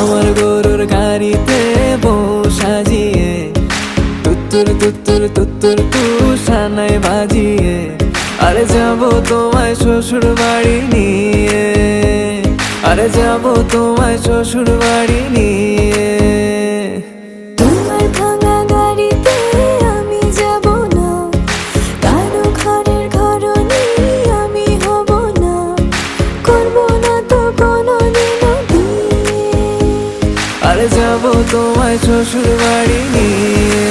আমার গরুর গাড়িতে বউ সাজিয়ে তুত্তুর তুত্তুর তুত্তুর তুষানায় বাজিয়ে আরে যাবো তোমায় শ্বশুর বাড়ি নিয়ে, আরে যাবো তোমায় শ্বশুর বাড়ি নিয়ে। তোমার ভাঙা গাড়িতে আমি যাব না, কারো ঘরের ঘরনি আমি হব না, করব না তো কোনোদিনও বিয়ে। আরে যাবো তোমায় শ্বশুর বাড়ি নিয়ে।